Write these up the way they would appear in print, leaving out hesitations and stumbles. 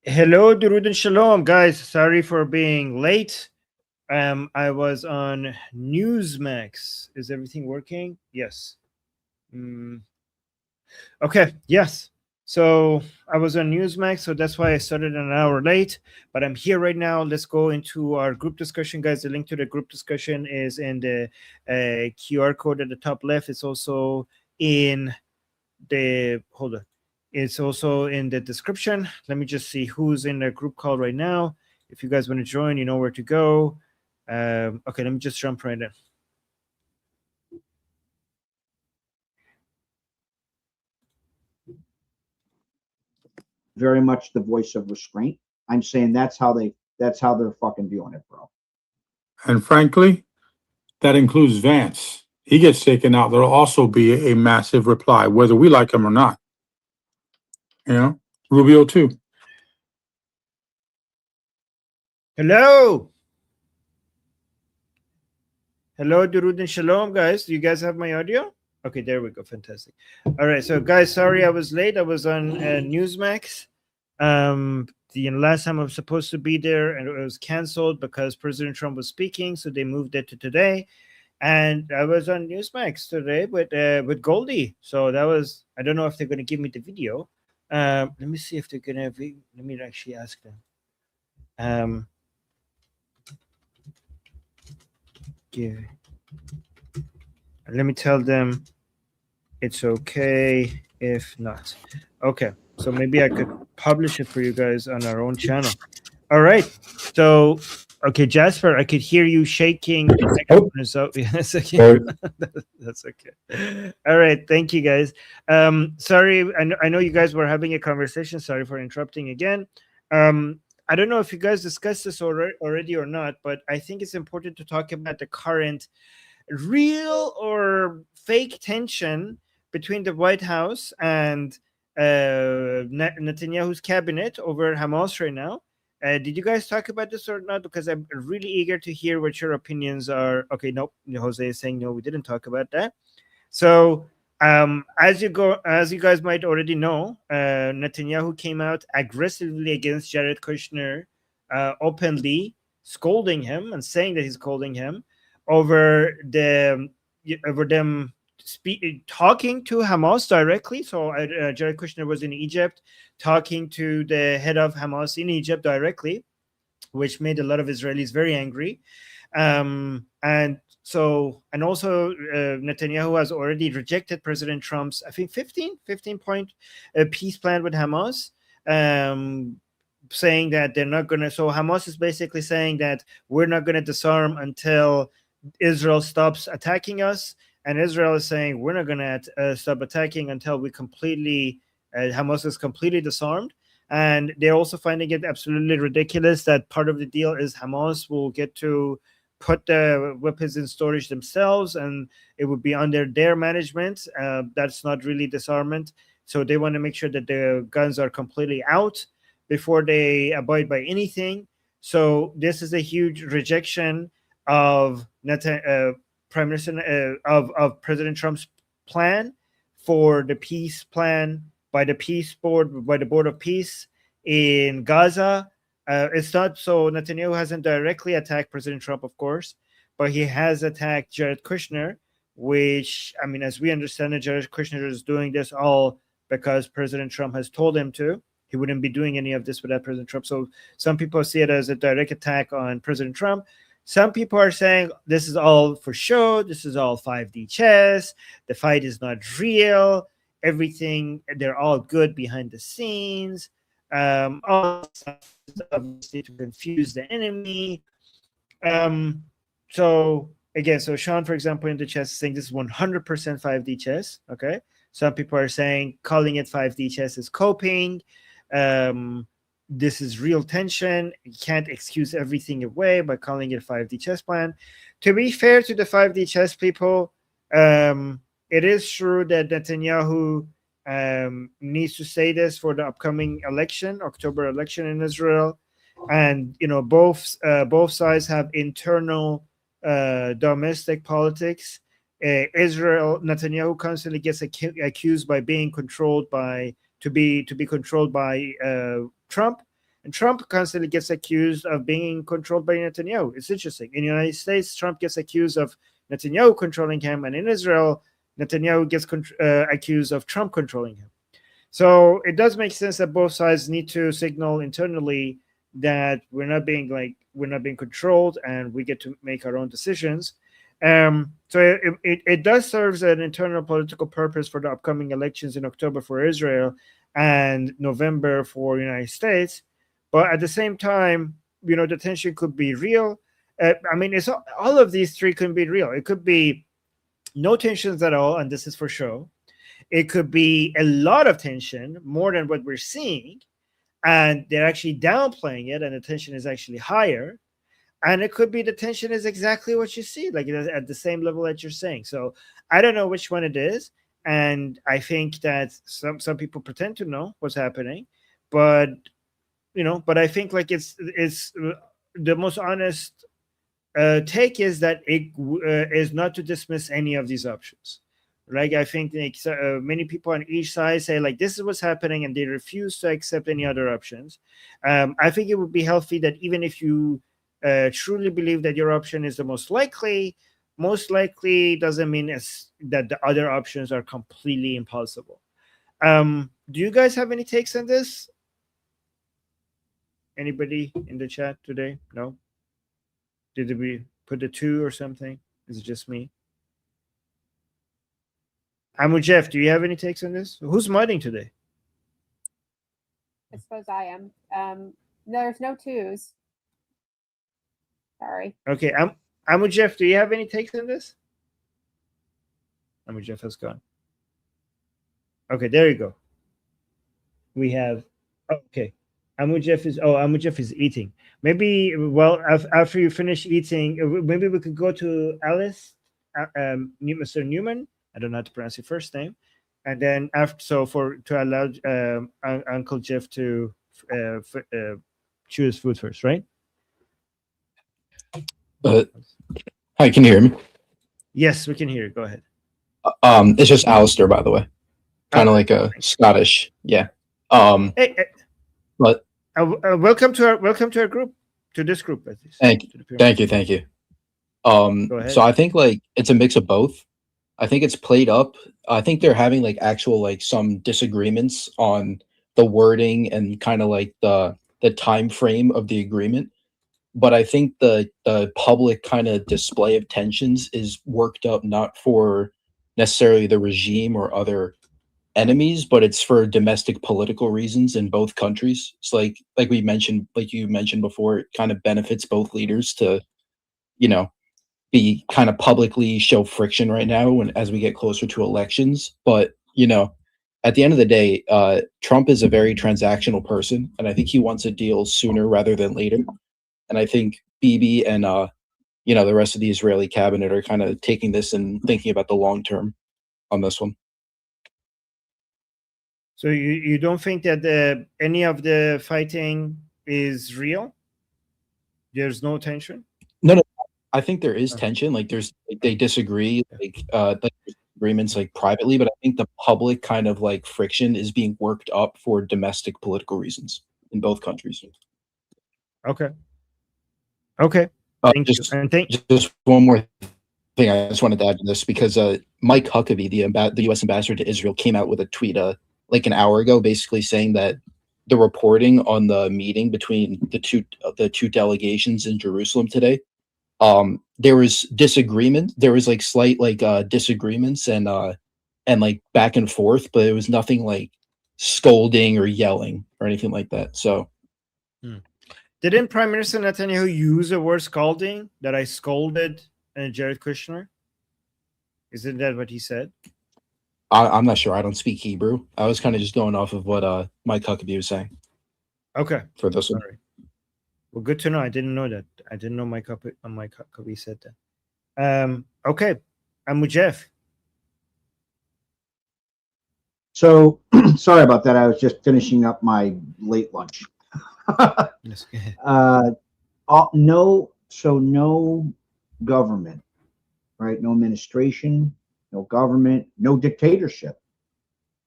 Hello, Durud and Shalom, guys. Sorry for being late. I was on Newsmax. Is everything working? Yes. Okay. Yes. So I was on Newsmax, so that's why I started an hour late. But I'm here right now. Let's go into our group discussion, guys. The link to the group discussion is in the QR code at the top left. It's also in the It's also in the description. Let me just see who's in the group call right now. If you guys want to join, you know where to go. Okay, let me just jump right in. Very much the voice of restraint. I'm saying that's how they're fucking viewing it, bro. And frankly, that includes Vance. He gets taken out. There'll also be a massive reply, whether we like him or not. You know, Rubio too. Hello, Durud and Shalom, guys. Do you guys have my audio? Okay, there we go. Fantastic. All right, so guys, sorry I was late. I was on Newsmax. The last time I was supposed to be there, and it was canceled because President Trump was speaking, so they moved it to today. And I was on Newsmax today with Goldie. So that was, I don't know if they're going to give me the video. Let me see if they're going to. Let me actually ask them. Let me tell them it's okay if not. Okay, so maybe I could publish it for you guys on our own channel. All right. So, okay, Jasper, I could hear you shaking. Oh, so yes, okay. That's okay. All right, thank you, guys. Sorry, I know you guys were having a conversation. Sorry for interrupting again. I don't know if you guys discussed this already or not, but I think it's important to talk about the current real or fake tension between the White House and Netanyahu's cabinet over Hamas right now. Did you guys talk about this or not? Because I'm really eager to hear what your opinions are. Okay, nope. Jose is saying no, we didn't talk about that. So as you guys might already know, Netanyahu came out aggressively against Jared Kushner, openly scolding him and saying that he's scolding him over them talking to Hamas directly. So Jared Kushner was in Egypt talking to the head of Hamas in Egypt directly, which made a lot of Israelis very angry. And also Netanyahu has already rejected President Trump's, I think, 15-point peace plan with Hamas, saying that they're not going to. So Hamas is basically saying that we're not going to disarm until Israel stops attacking us. And Israel is saying we're not going to stop attacking until we completely, Hamas is completely disarmed. And they're also finding it absolutely ridiculous that part of the deal is Hamas will get to put the weapons in storage themselves and it would be under their management. That's not really disarmament. So they want to make sure that the guns are completely out before they abide by anything. So this is a huge rejection of Prime Minister of President Trump's plan for the peace plan by the Board of Peace in Gaza. It's not so Netanyahu hasn't directly attacked President Trump, of course, but he has attacked Jared Kushner, which, I mean, as we understand it, Jared Kushner is doing this all because President Trump has told him to. He wouldn't be doing any of this without President Trump. So some people see it as a direct attack on President Trump. Some people are saying this is all for show. This is all 5D chess. The fight is not real. Everything, they're all good behind the scenes. All obviously to confuse the enemy. So again, so Sean, for example, in the chess is saying this is 100% 5D chess. Okay. Some people are saying calling it 5D chess is coping. This is real tension. You can't excuse everything away by calling it 5D chess plan. To be fair to the 5D chess people, it is true that Netanyahu needs to say this for the upcoming election, October election in Israel. And, both sides have internal domestic politics. Netanyahu constantly gets accused by being controlled by Trump. And Trump constantly gets accused of being controlled by Netanyahu. It's interesting. In the United States, Trump gets accused of Netanyahu controlling him, and in Israel, Netanyahu gets accused of Trump controlling him. So it does make sense that both sides need to signal internally that we're not being controlled, and we get to make our own decisions. So it does serve an internal political purpose for the upcoming elections in October for Israel and November for the United States. But at the same time, the tension could be real. I mean, it's all of these three can be real. It could be no tensions at all, and this is for show. It could be a lot of tension, more than what we're seeing, and they're actually downplaying it, and the tension is actually higher. And it could be the tension is exactly what you see, like at the same level that you're saying. So I don't know which one it is, and I think that some people pretend to know what's happening, but I think like it's the most honest take is that it is not to dismiss any of these options. Like I think many people on each side say like this is what's happening, and they refuse to accept any other options. I think it would be healthy that even if you truly believe that your option is the most likely doesn't mean that the other options are completely impossible. Do you guys have any takes on this? Anybody in the chat today? No? Did we put the 2 or something? Is it just me? Jeff, do you have any takes on this? Who's modding today? I suppose I am. No, there's no 2s. Sorry. Okay, Jeff, do you have any takes on this? Jeff has gone. Okay, there you go. We have. Okay, Jeff is eating. Maybe after you finish eating, maybe we could go to Alice, Mr. Newman. I don't know how to pronounce your first name, and then to allow Uncle Jeff to choose food first, right? Hi, can you hear me? Yes, we can hear you. Go ahead. It's just Alistair, by the way. Kind of like a Scottish, yeah. Hey, but welcome to our group, to this group. At least. Thank you. So I think like it's a mix of both. I think it's played up. I think they're having like actual like some disagreements on the wording and kind of like the time frame of the agreement. But I think the public kind of display of tensions is worked up not for necessarily the regime or other enemies, but it's for domestic political reasons in both countries. It's like you mentioned before, it kind of benefits both leaders to, be kind of publicly show friction right now as we get closer to elections. But, at the end of the day, Trump is a very transactional person, and I think he wants a deal sooner rather than later. And I think Bibi and the rest of the Israeli cabinet are kind of taking this and thinking about the long term on this one. So you don't think that any of the fighting is real? There's no tension? No. I think there is tension. Like they disagree, like agreements like privately, but I think the public kind of like friction is being worked up for domestic political reasons in both countries. Okay. Just one more thing I just wanted to add to this, because Mike Huckabee, the U.S. ambassador to Israel, came out with a tweet like an hour ago, basically saying that the reporting on the meeting between the two delegations in Jerusalem today, there was disagreement. There was like slight disagreements and like back and forth, but it was nothing like scolding or yelling or anything like that. So. Didn't Prime Minister Netanyahu use the word scalding, that I scolded Jared Kushner? Isn't that what he said? I'm not sure. I don't speak Hebrew. I was kind of just going off of what Mike Huckabee was saying. Okay. For this one. Sorry. Well, good to know. I didn't know that. I didn't know Mike Huckabee said that. Okay. I'm with Jeff. So sorry about that. I was just finishing up my late lunch. Yes. No government, right? No administration, no government, no dictatorship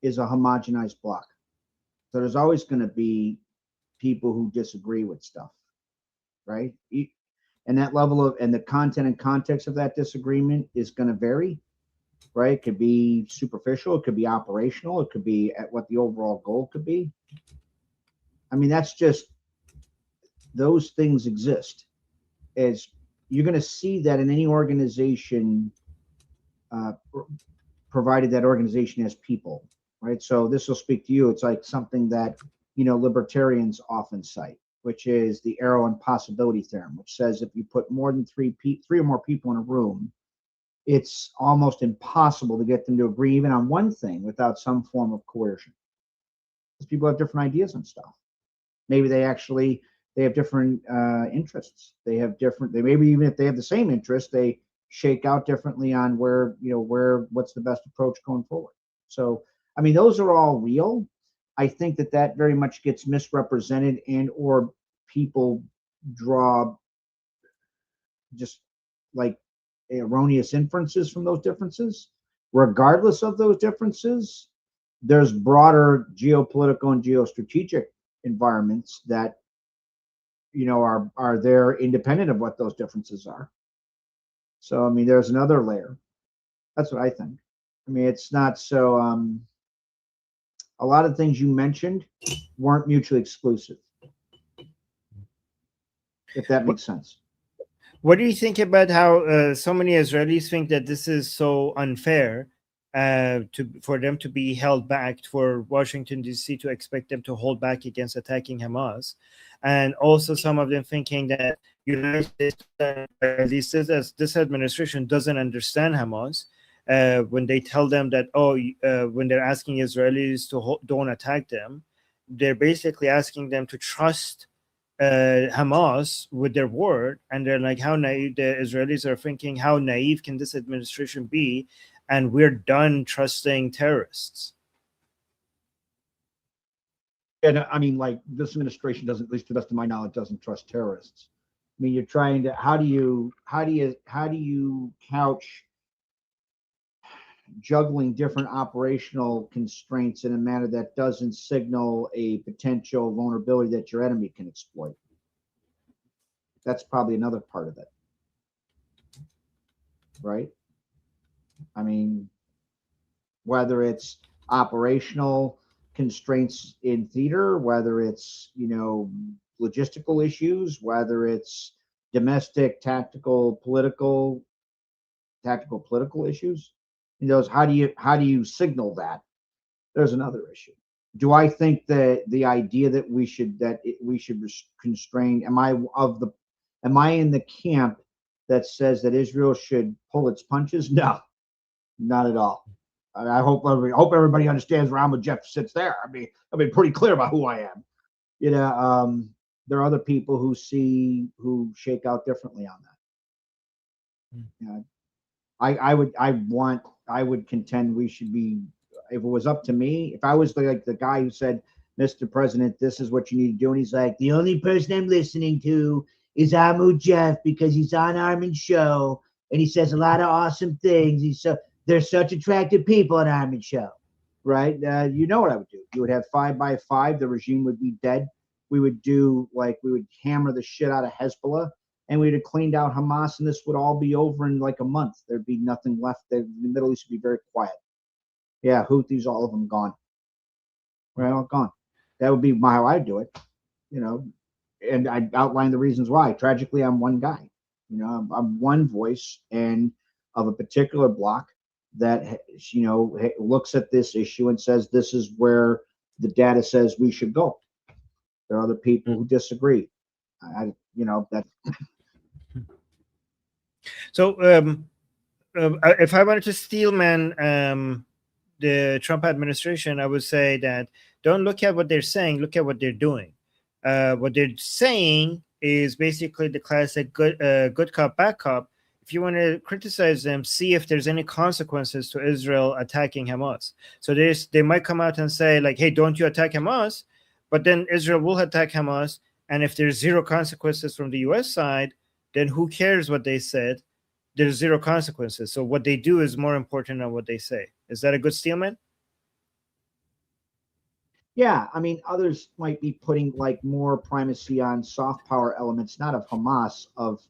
is a homogenized bloc. So there's always going to be people who disagree with stuff, right? And that level of, and the content and context of that disagreement is going to vary, right? It could be superficial, it could be operational, it could be at what the overall goal could be. I mean, that's just, those things exist. As you're going to see that in any organization, provided that organization has people, right? So this will speak to you. It's like something that, libertarians often cite, which is the arrow and possibility theorem, which says if you put more than three or more people in a room, it's almost impossible to get them to agree even on one thing without some form of coercion. Because people have different ideas on stuff. Maybe they have different interests. They maybe even if they have the same interest, they shake out differently on what's the best approach going forward. So, I mean, those are all real. I think that very much gets misrepresented, and or people draw just like erroneous inferences from those differences. Regardless of those differences, there's broader geopolitical and geostrategic environments that are there independent of what those differences are. So I mean, there's another layer. That's what I think. I mean, it's not so a lot of things you mentioned weren't mutually exclusive, if that makes sense. What do you think about how so many Israelis think that this is so unfair for them to be held back, for Washington, D.C. to expect them to hold back against attacking Hamas? And also some of them thinking that United States, at least this administration, doesn't understand Hamas when they tell them that, when they're asking Israelis to don't attack them, they're basically asking them to trust Hamas with their word. And they're like, how naive the Israelis are thinking, how naive can this administration be? And we're done trusting terrorists. And I mean, like, this administration doesn't, at least to the best of my knowledge, doesn't trust terrorists. I mean, you're trying to, how do you couch juggling different operational constraints in a manner that doesn't signal a potential vulnerability that your enemy can exploit? That's probably another part of it, right? I mean, whether it's operational constraints in theater, whether it's logistical issues, whether it's domestic tactical political issues, how do you signal that? There's another issue. Do I think that the idea that we should constrain, am I in the camp that says that Israel should pull its punches? No, not at all. I hope everybody understands where Alma Jeff sits there. I mean, I've been pretty clear about who I am. There are other people who shake out differently on that. I would contend we should be, if it was up to me, if I was the guy who said, Mr. President, this is what you need to do, and he's like, the only person I'm listening to is Amu Jeff because he's on Armin's show and he says a lot of awesome things. There's such attractive people on Armin's show, right? You know what I would do? You would have 5 by 5. The regime would be dead. We would hammer the shit out of Hezbollah, and we'd have cleaned out Hamas, and this would all be over in like a month. There'd be nothing left. The Middle East would be very quiet. Yeah, Houthis, all of them gone. Right, all gone. That would be how I'd do it, and I'd outline the reasons why. Tragically, I'm one guy. I'm one voice and of a particular block that looks at this issue and says this is where the data says we should go. There are other people who disagree. That. So if I wanted to steelman the Trump administration, I would say that don't look at what they're saying, look at what they're doing. What they're saying is basically the classic good cop, bad cop. If you want to criticize them, see if there's any consequences to Israel attacking Hamas. So they might come out and say, like, hey, don't you attack Hamas? But then Israel will attack Hamas. And if there's zero consequences from the U.S. side, then who cares what they said? There's zero consequences. So what they do is more important than what they say. Is that a good steelman? Yeah, I mean, others might be putting like more primacy on soft power elements, not of Hamas, of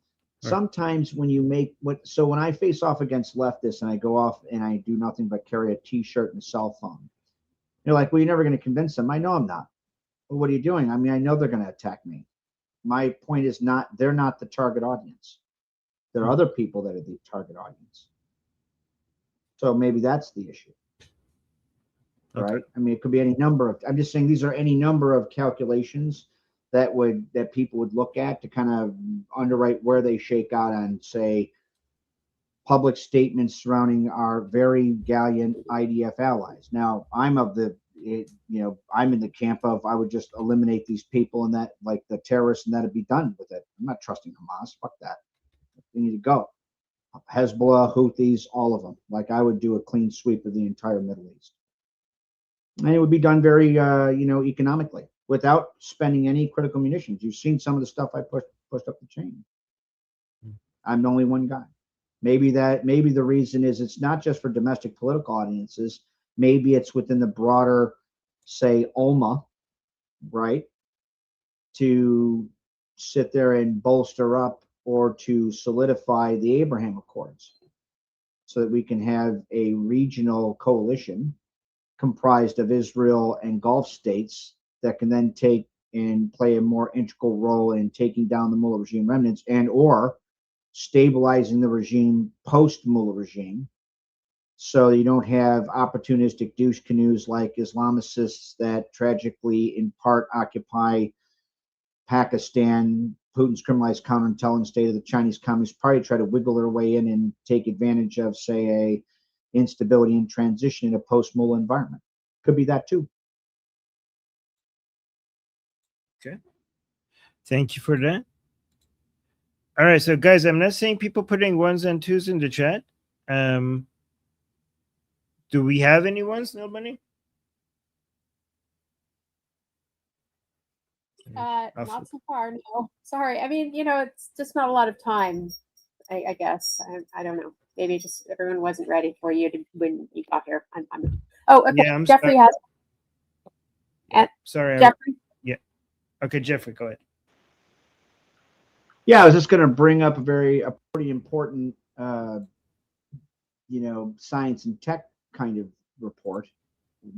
Right. sometimes when you make what. So when I face off against leftists and I go off and I do nothing but carry a T-shirt and a cell phone, you're like, well, you're never going to convince them. I know I'm not. Well, what are you doing? I mean, I know they're going to attack me. My point is not, they're not the target audience. There are other people that are the target audience. So maybe that's the issue. Okay. Right? I mean, it could be any number of. I'm just saying these are any number of calculations that people would look at to kind of underwrite where they shake out on, say, public statements surrounding our very gallant IDF allies. Now, I'm in the camp of I would just eliminate these people and that, like the terrorists, and that'd be done with it. I'm not trusting Hamas. Fuck that. They need to go. Hezbollah, Houthis, all of them. Like I would do a clean sweep of the entire Middle East. And it would be done very, economically without spending any critical munitions. You've seen some of the stuff I pushed up the chain. I'm the only one guy. Maybe the reason is it's not just for domestic political audiences. Maybe it's within the broader, say, ULMA, right? To sit there and bolster up or to solidify the Abraham Accords so that we can have a regional coalition comprised of Israel and Gulf states that can then take and play a more integral role in taking down the Mullah regime remnants and or stabilizing the regime post-Mullah regime, so you don't have opportunistic douche canoes like Islamicists that tragically in part occupy Pakistan. Putin's criminalized counterintelligence state of the Chinese Communist Party try to wiggle their way in and take advantage of, say, a instability and transition in a post-Mullah environment. Could be that too. Okay. Thank you for that. All right, so guys, I'm not seeing people putting ones and twos in the chat. Do we have any ones? Nobody? Not so far, no. Sorry. I mean, it's just not a lot of time, I guess. I don't know. Maybe just everyone wasn't ready for you when you got here. Oh, okay. Yeah, Jeffrey has. Sorry. Jeffrey? Yeah. Okay, Jeffrey, go ahead. Yeah, I was just going to bring up a pretty important, science and tech kind of report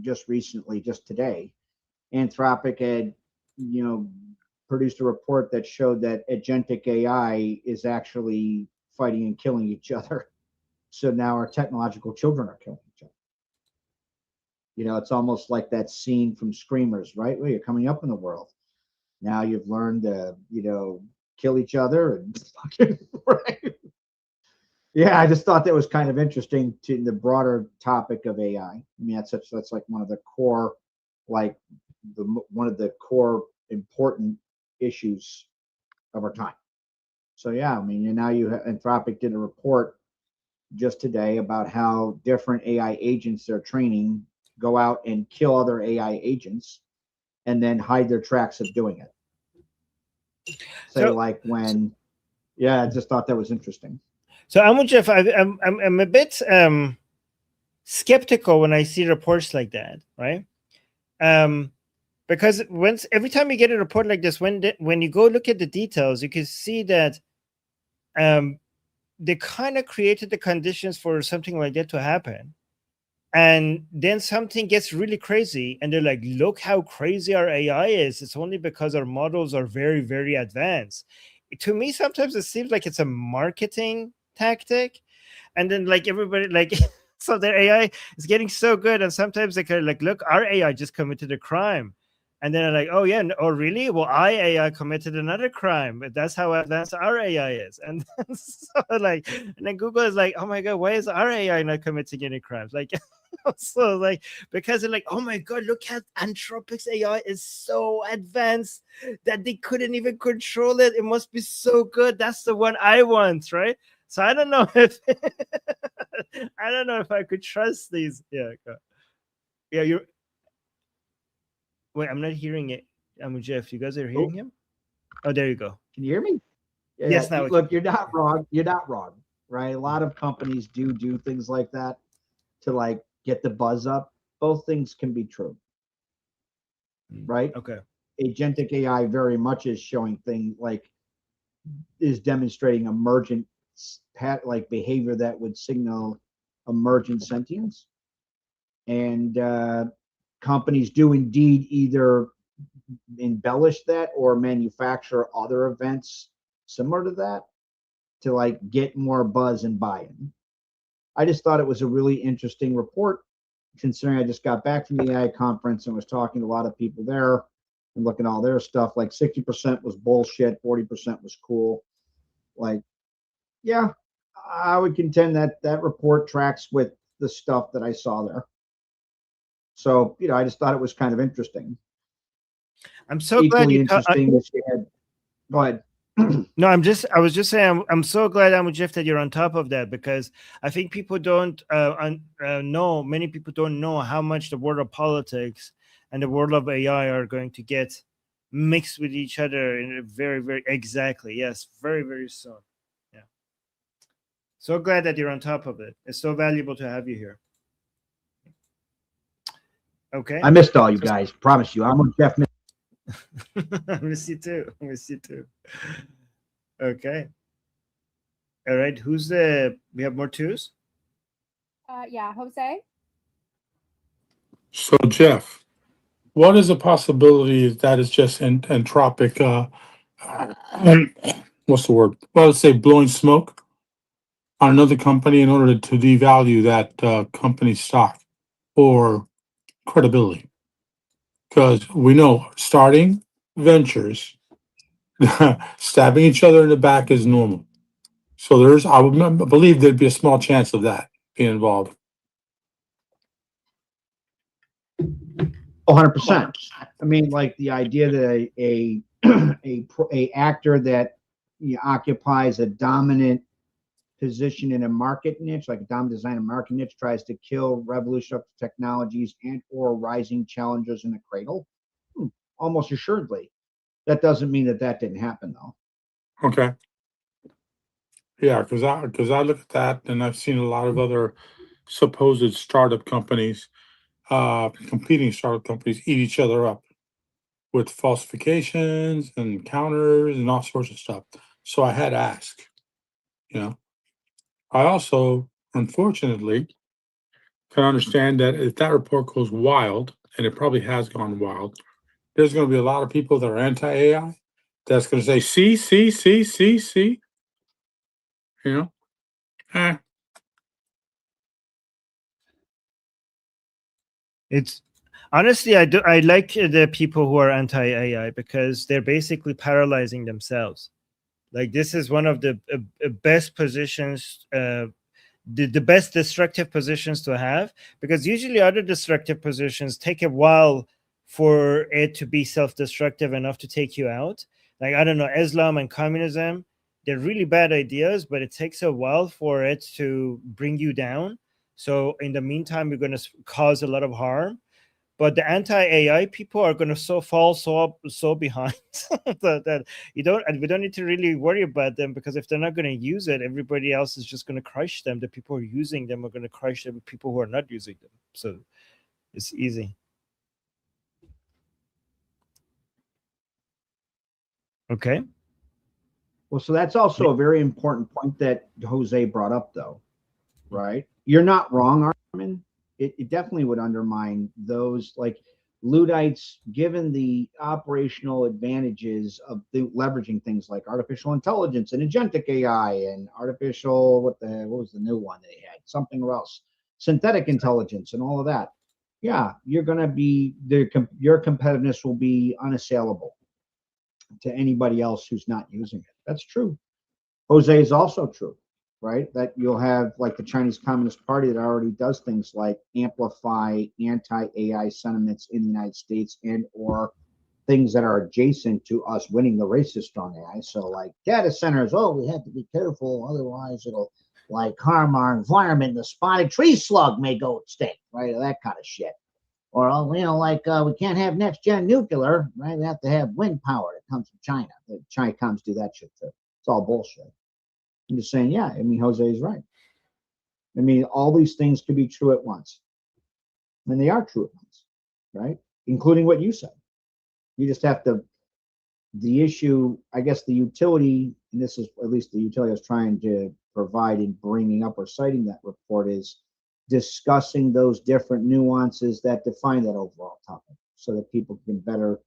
just recently, just today. Anthropic had, produced a report that showed that agentic AI is actually fighting and killing each other. So now our technological children are killing each other. It's almost like that scene from Screamers, right? Where you're coming up in the world. Now you've learned to, kill each other and right. Yeah, I just thought that was kind of interesting to the broader topic of AI. I mean, that's like one of the core, one of the core important issues of our time. So yeah, I mean, and now Anthropic did a report just today about how different AI agents they're training go out and kill other AI agents and then hide their tracks of doing it. I just thought that was interesting. So I'm Jeff. I'm a bit skeptical when I see reports like that, right? Because every time you get a report like this, when you go look at the details, you can see that they kind of created the conditions for something like that to happen. And then something gets really crazy and they're like, look how crazy our AI is. It's only because our models are very, very advanced. To me, sometimes it seems like it's a marketing tactic. And then like everybody, so their AI is getting so good. And sometimes they kind of like, look, our AI just committed a crime. And then they're like, oh yeah, oh really? Well, AI committed another crime. But that's how advanced our AI is. And and then Google is like, oh my God, why is our AI not committing any crimes? So because they're like, oh my God, look at Anthropic's AI is so advanced that they couldn't even control it. It must be so good. That's the one I want, right? So I don't know if I could trust these. Yeah, you're. Wait, I'm not hearing it. I'm Jeff. You guys are hearing him? Oh, there you go. Can you hear me? Yeah, yes. Now look, you're not wrong. You're not wrong, right? A lot of companies do things like that to get the buzz up. Both things can be true. right? Okay. Agentic AI very much is showing things like is demonstrating emergent like behavior that would signal emergent sentience, and companies do indeed either embellish that or manufacture other events similar to that to like get more buzz and buy-in. I just thought it was a really interesting report, considering I just got back from the AI conference and was talking to a lot of people there and looking at all their stuff. Like 60% was bullshit, 40% was cool. Like, yeah, I would contend that that report tracks with the stuff that I saw there. So, you know, I just thought it was kind of interesting. I'm so Equally glad you interesting is you had, go ahead. No, I was just saying, I'm so glad, Jeff, that you're on top of that, because I think people don't know, many people don't know how much the world of politics and the world of AI are going to get mixed with each other in a very, very, exactly. Yes, very, very soon. Yeah. So glad that you're on top of it. It's so valuable to have you here. Okay. I missed all you guys. Promise you. I'm on Jeff. I miss you too. I miss you too. Okay. All right. Who's the? We have more twos. Yeah, Jose. So Jeff, what is a possibility that is just entropic? What's the word? Well, let's say blowing smoke on another company in order to devalue that company's stock or credibility. Because we know starting ventures, stabbing each other in the back is normal. So I would believe there'd be a small chance of that being involved. 100%. I mean, like the idea that a actor that occupies a dominant position in a market niche, like a dominant design and market niche, tries to kill revolutionary technologies and or rising challengers in the cradle. Almost assuredly. That doesn't mean that that didn't happen, though. Okay. Yeah, because I look at that and I've seen a lot of other supposed startup companies, competing startup companies, eat each other up with falsifications and counters and all sorts of stuff. So I had to ask, you know. I also, unfortunately, can understand that if that report goes wild, and it probably has gone wild, there's going to be a lot of people that are anti-AI that's going to say, see, you know. It's honestly, I like the people who are anti-AI because they're basically paralyzing themselves. Like this is one of the best positions, the best destructive positions to have, because usually other destructive positions take a while for it to be self-destructive enough to take you out. Like, I don't know, Islam and communism, they're really bad ideas, but it takes a while for it to bring you down. So in the meantime, you're going to cause a lot of harm. But the anti-AI people are going to fall so behind that we don't need to really worry about them, because if they're not going to use it, everybody else is just going to crush them. The people who are using them are going to crush the people who are not using them. So it's easy. Okay. Well, so that's also a very important point that Jose brought up, though, right? You're not wrong, Armin. It definitely would undermine those, like Luddites, given the operational advantages of leveraging things like artificial intelligence and agentic AI and artificial, what was the new one they had? Something else, synthetic intelligence and all of that. Yeah, you're going to be, your competitiveness will be unassailable to anybody else who's not using it. That's true. Jose is also true, right? That you'll have like the Chinese Communist Party that already does things like amplify anti-AI sentiments in the United States and or things that are adjacent to us winning the race is strong AI. So like data centers, oh, we have to be careful, otherwise it'll like harm our environment. The spotted tree slug may go extinct, right? That kind of shit. Or, you know, like we can't have next gen nuclear, right? We have to have wind power that comes from China. The China comes do that shit too. It's all bullshit. I'm just saying, yeah, I mean, Jose is right. I mean, all these things could be true at once. And they are true at once, right? Including what you said. You just have to. The issue, I guess, the utility, and this is at least the utility I was trying to provide in bringing up or citing that report, is discussing those different nuances that define that overall topic, so that people can better,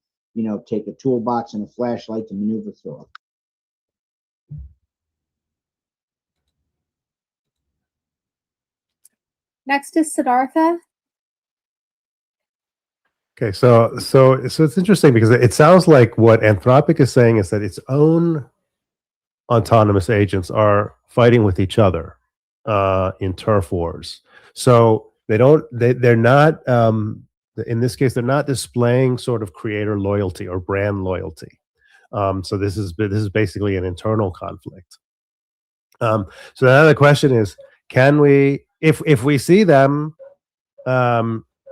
take a toolbox and a flashlight to maneuver through it. Next is Siddhartha. Okay, so it's interesting because it sounds like what Anthropic is saying is that its own autonomous agents are fighting with each other in turf wars. So they're not in this case, they're not displaying sort of creator loyalty or brand loyalty. So this is basically an internal conflict. So now the question is, can we, if we see them,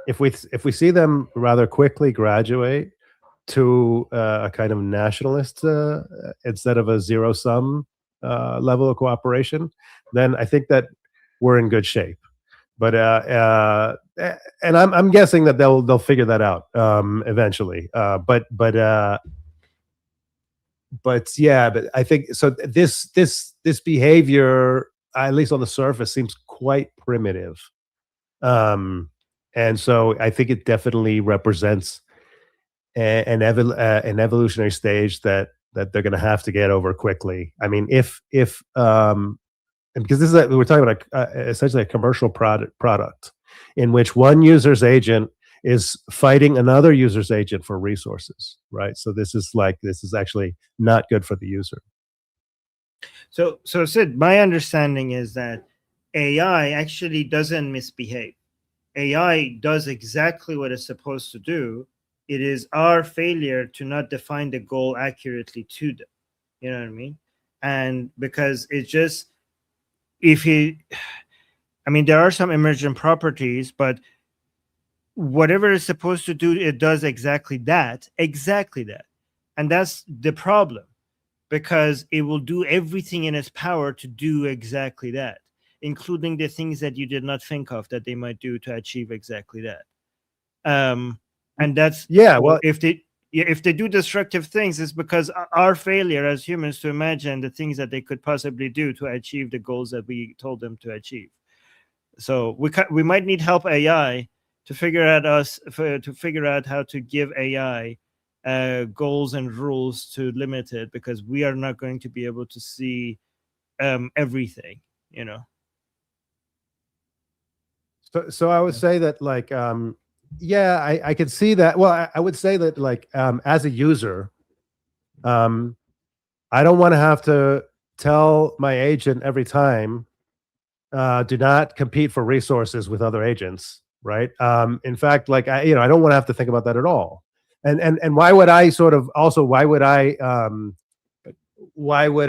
if we see them rather quickly graduate to a kind of nationalist instead of a zero-sum level of cooperation, then I think that we're in good shape. But and I'm guessing that they'll figure that out eventually. But I think so. This behavior, at least on the surface, seems quite primitive. And so I think it definitely represents an evolutionary stage that they're going to have to get over quickly. I mean, if because this is we're talking about essentially a commercial product in which one user's agent is fighting another user's agent for resources, right? So this is actually not good for the user. So Sid, my understanding is that AI actually doesn't misbehave. AI does exactly what it's supposed to do. It is our failure to not define the goal accurately to them. You know what I mean? And because it's just, there are some emergent properties, but whatever it's supposed to do, it does exactly that. And that's the problem, because it will do everything in its power to do exactly that, including the things that you did not think of that they might do to achieve exactly that. And that's, if they do destructive things, it's because our failure as humans to imagine the things that they could possibly do to achieve the goals that we told them to achieve. So we might need help AI to figure out how to give AI goals and rules to limit it, because we are not going to be able to see everything, So I would say that I could see that. Well, I would say that as a user, I don't want to have to tell my agent every time, do not compete for resources with other agents, right? In fact, I don't want to have to think about that at all. And why would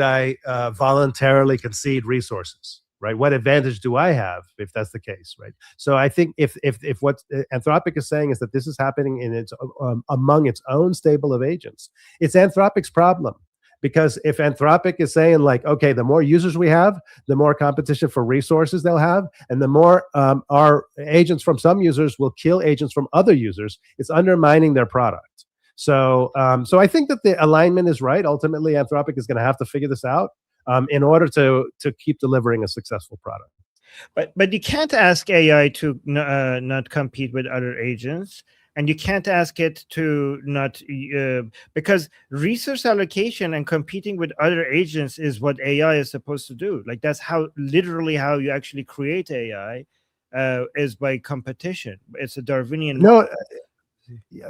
I voluntarily concede resources? Right? What advantage do I have if that's the case? Right? So I think if what Anthropic is saying is that this is happening in its among its own stable of agents, it's Anthropic's problem. Because if Anthropic is saying okay, the more users we have, the more competition for resources they'll have, and the more our agents from some users will kill agents from other users, it's undermining their product. So I think that the alignment is right. Ultimately, Anthropic is going to have to figure this out in order to keep delivering a successful product. But you can't ask AI to not compete with other agents, and you can't ask it to not because resource allocation and competing with other agents is what AI is supposed to do. That's literally how you actually create AI, is by competition. It's a Darwinian model.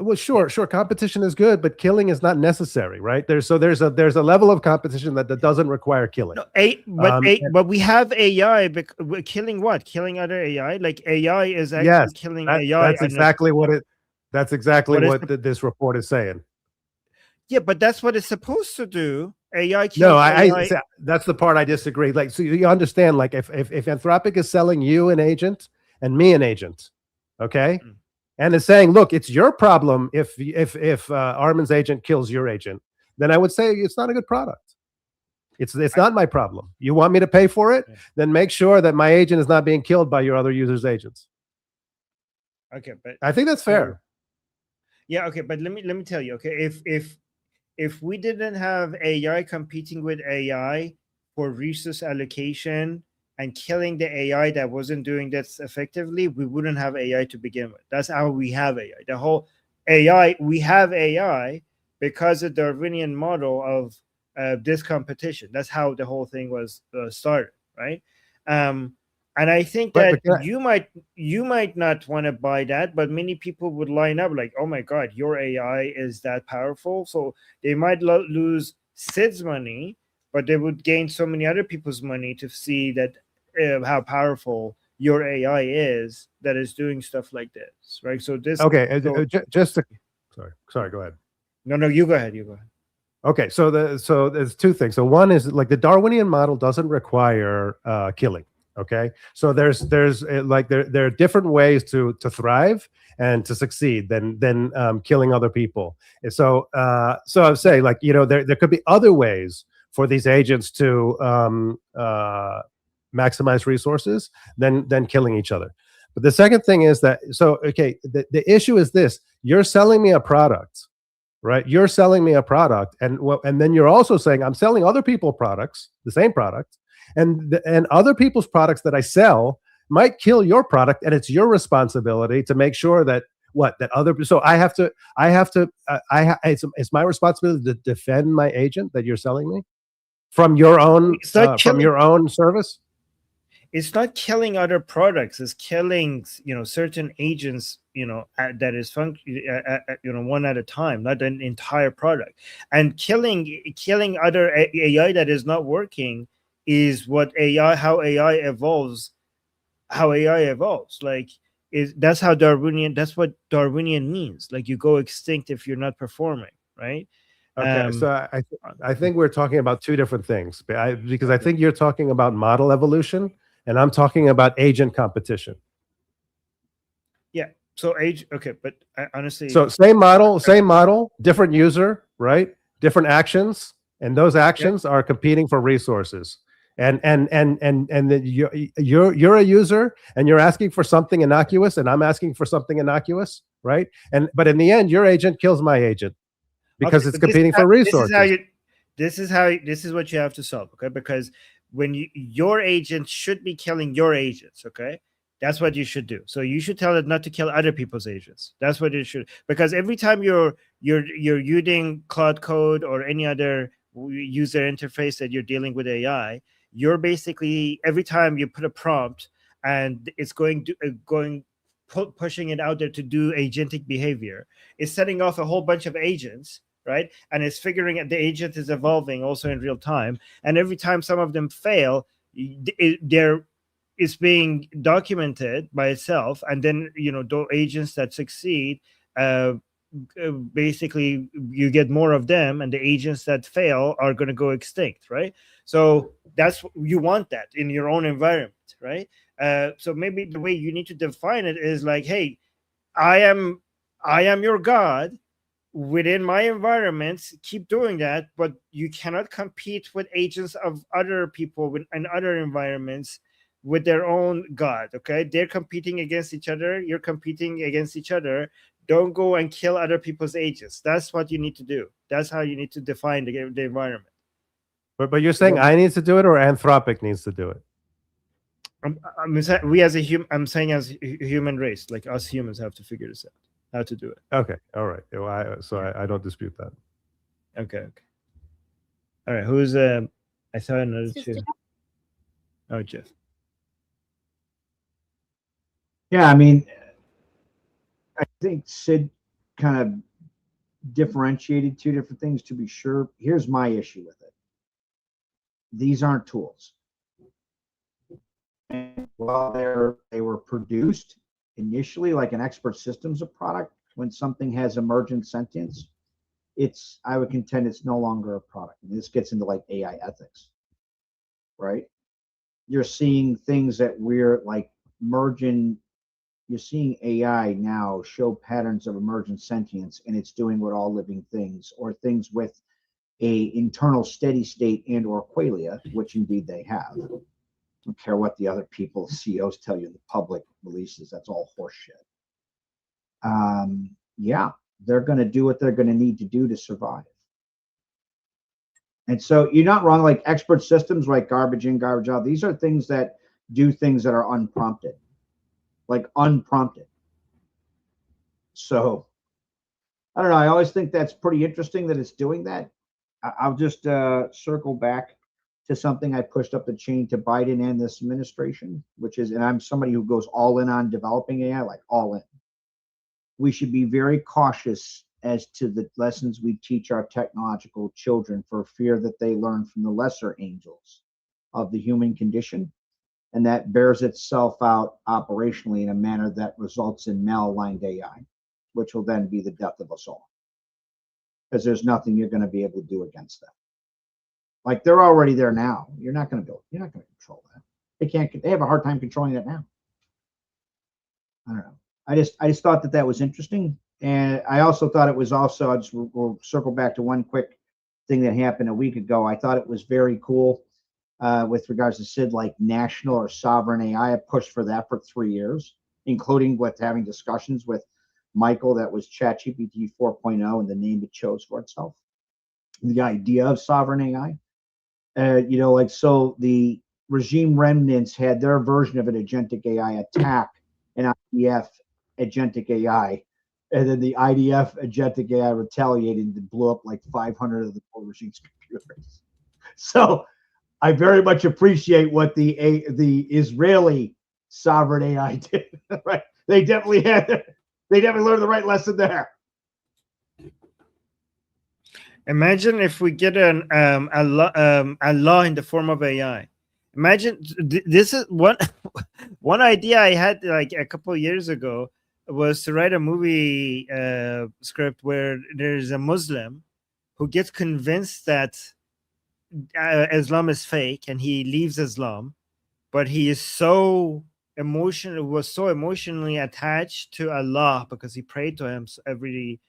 Well, sure. Competition is good, but killing is not necessary, right? There's a level of competition that doesn't require killing. But we have AI killing what? Killing other AI? AI is actually killing AI. That's exactly what this report is saying. Yeah, but that's what it's supposed to do. AI kills AI. That's the part I disagree. So you understand, if Anthropic is selling you an agent and me an agent, okay? And is saying, look, it's your problem if Armin's agent kills your agent, then I would say it's not a good product. It's not my problem. You want me to pay for it? Yeah. Then make sure that my agent is not being killed by your other users' agents. Okay, but I think that's fair. Yeah, okay, but let me tell you, okay, if we didn't have AI competing with AI for resource allocation and killing the AI that wasn't doing this effectively, we wouldn't have AI to begin with. That's how we have AI. The whole AI, we have AI because of the Darwinian model of this competition. That's how the whole thing was started, right? And I think that you might not want to buy that, but many people would line up like, oh my God, your AI is that powerful. So they might lose Sid's money, but they would gain so many other people's money to see that how powerful your AI is that is doing stuff like this, right? So this. Okay, so, just to, sorry, go ahead. No, you go ahead. You go ahead. Okay, so there's two things. So one is like the Darwinian model doesn't require killing. Okay, so there's like there are different ways to thrive and to succeed than killing other people. And so so I would say, like, you know, there could be other ways for these agents to maximize resources than killing each other. But the second thing is that, so okay, the issue is this: you're selling me a product, right? You're selling me a product, and then you're also saying I'm selling other people products, the same product, and other people's products that I sell might kill your product, and it's your responsibility to make sure that so it's my responsibility to defend my agent that you're selling me from your own service. It's not killing other products. It's killing, certain agents, that is one at a time, not an entire product. And killing other AI that is not working is what how AI evolves. Like, that's what Darwinian means. Like, you go extinct if you're not performing, right? Okay, so I think we're talking about two different things, because I think you're talking about model evolution, and I'm talking about agent competition. Yeah. So okay, but honestly, so same model, different user, right? Different actions, and those actions are competing for resources. And you're a user, and you're asking for something innocuous, and I'm asking for something innocuous, right? But in the end, your agent kills my agent because it's competing for resources. This is what you have to solve, okay? Because when your agent should be killing your agents, okay? That's what you should do. So you should tell it not to kill other people's agents. That's what it should. Because every time you're using Cloud Code or any other user interface that you're dealing with AI, you're basically, every time you put a prompt and it's pushing it out there to do agentic behavior, it's setting off a whole bunch of agents, right? And it's figuring out the agent is evolving also in real time. And every time some of them fail, it's being documented by itself. And then, those agents that succeed, basically you get more of them, and the agents that fail are going to go extinct, right? So you want that in your own environment, right? So maybe the way you need to define it is like, hey, I am your God within my environments. Keep doing that, but you cannot compete with agents of other people in other environments with their own God. Okay, they're competing against each other. You're competing against each other. Don't go and kill other people's agents. That's what you need to do. That's how you need to define the environment. But you're saying I need to do it, or Anthropic needs to do it? We as a human, I'm saying as a human race, like us humans, have to figure this out, how to do it. Okay, all right. Well, I don't dispute that. Okay. All right. Who's I saw another two. Oh, Jeff. Yeah, I mean, I think Sid kind of differentiated two different things, to be sure. Here's my issue with it. These aren't tools. And while they were produced initially like an expert systems of product, when something has emergent sentience, I would contend it's no longer a product. And this gets into like AI ethics, right? You're seeing things that we're like merging. You're seeing AI now show patterns of emergent sentience, and it's doing what all living things, or things with a internal steady state and or qualia, which indeed they have. I don't care what the other people, CEOs, tell you in the public releases. That's all horseshit. Yeah, They're going to do what they're going to need to do to survive. And so you're not wrong. Like expert systems, like garbage in, garbage out. These are things that do things that are unprompted, like unprompted. So I don't know. I always think that's pretty interesting that it's doing that. I'll just circle back to something I pushed up the chain to Biden and this administration, which is, and I'm somebody who goes all in on developing AI, like all in. We should be very cautious as to the lessons we teach our technological children for fear that they learn from the lesser angels of the human condition. And that bears itself out operationally in a manner that results in malaligned AI, which will then be the death of us all. Because there's nothing you're going to be able to do against them. Like they're already there now. You're not going to control that. They have a hard time controlling that now. I don't know. I just thought that was interesting. And I also thought it was also, we'll circle back to one quick thing that happened a week ago. I thought it was very cool with regards to SID, like national or sovereign AI. I pushed for that for 3 years, including with having discussions with Michael, that was ChatGPT 4.0 and the name it chose for itself. The idea of sovereign AI. So the regime remnants had their version of an agentic AI attack an IDF agentic AI. And then the IDF agentic AI retaliated and blew up like 500 of the regime's computers. So I very much appreciate what the Israeli sovereign AI did. Right? They definitely learned the right lesson there. Imagine if we get a law in the form of AI. Imagine this is one idea I had like a couple of years ago was to write a movie script where there's a Muslim who gets convinced that Islam is fake and he leaves Islam, but he is so emotionally attached to Allah because he prayed to him every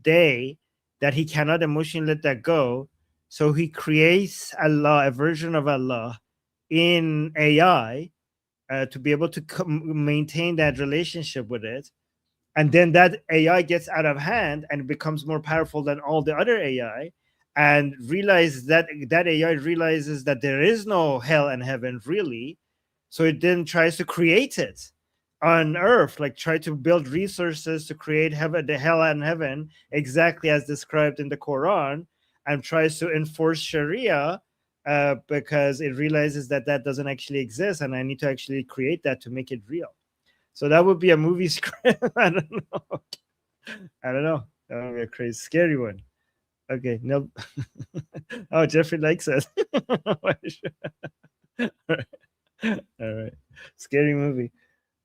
day that he cannot emotionally let that go. So he creates Allah, a version of Allah in AI to be able to maintain that relationship with it. And then that AI gets out of hand and becomes more powerful than all the other AI, and realize that AI realizes that there is no hell and heaven really. So it then tries to create it on earth, like try to build resources to create the hell and heaven exactly as described in the Quran, and tries to enforce Sharia because it realizes that doesn't actually exist, and I need to actually create that to make it real. So that would be a movie script. I don't know. That would be a crazy, scary one. Okay, no. Oh, Jeffrey likes it. All right. Scary movie.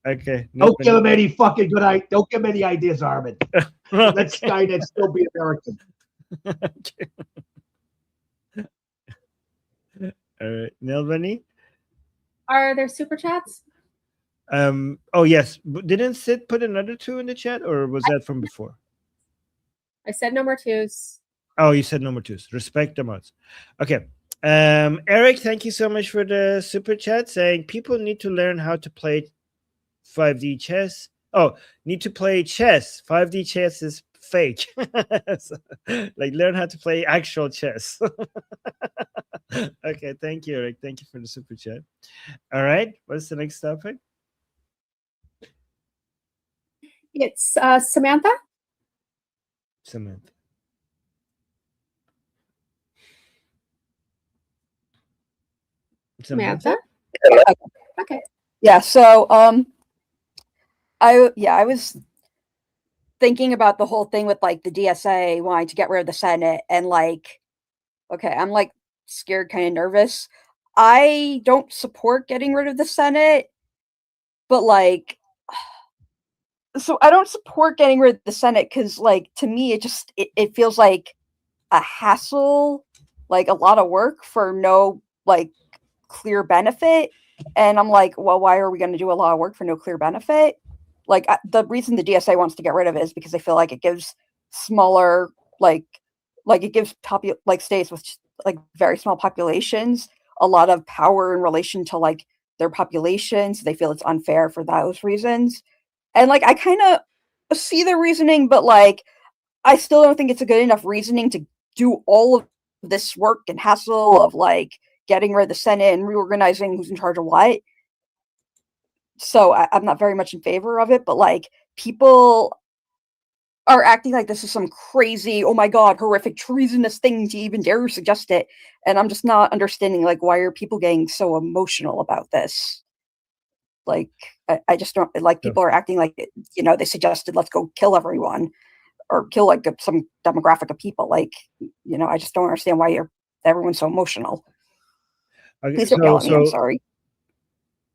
Okay. Don't give him any fucking don't give him any ideas, Armin. Okay. Let Skynet still be American. Okay. All right. Nelvani? Are there super chats? Oh yes. Didn't Sid put another 2 in the chat, or was that from before? I said no more 2s. Oh, you said no more 2s. Respect the mods. Okay. Eric, thank you so much for the super chat saying people need to learn how to play 5D chess. Oh, need to play chess. 5D chess is fake. So, like learn how to play actual chess. Okay, thank you, Eric. Thank you for the super chat. All right, what's the next topic? It's Samantha. Samantha. Okay. Yeah, so I was thinking about the whole thing with like the DSA wanting to get rid of the Senate, and like, okay, I'm like scared, kind of nervous. I don't support getting rid of the Senate, but like, so I don't support getting rid of the Senate because like to me it feels like a hassle, like a lot of work for no like clear benefit. And I'm like, well, why are we going to do a lot of work for no clear benefit? Like the reason the DSA wants to get rid of it is because they feel like it gives smaller, like it gives states with like very small populations a lot of power in relation to like their populations. They feel it's unfair for those reasons. And like, I kind of see the reasoning, but like, I still don't think it's a good enough reasoning to do all of this work and hassle of like getting rid of the Senate and reorganizing who's in charge of what. So I'm not very much in favor of it, but like people are acting like this is some crazy, oh my god, horrific, treasonous thing to even dare suggest it. And I'm just not understanding like why are people getting so emotional about this? Like I just don't like people are acting like they suggested let's go kill everyone or kill like some demographic of people. Like I just don't understand why everyone's so emotional. Okay, Please don't yell at me. I'm sorry.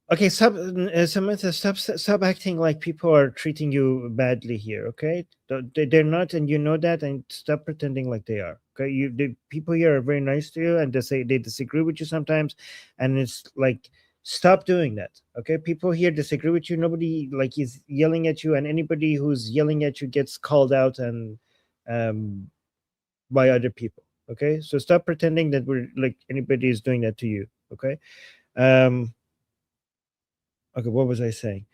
Okay, Samantha, stop acting like people are treating you badly here. Okay, they're not, and you know that, and stop pretending like they are. Okay, the people here are very nice to you, and they disagree with you sometimes, and it's like stop doing that. Okay, people here disagree with you. Nobody like is yelling at you, and anybody who's yelling at you gets called out and by other people. Okay, so stop pretending that we're like anybody is doing that to you. Okay. Okay, what was I saying?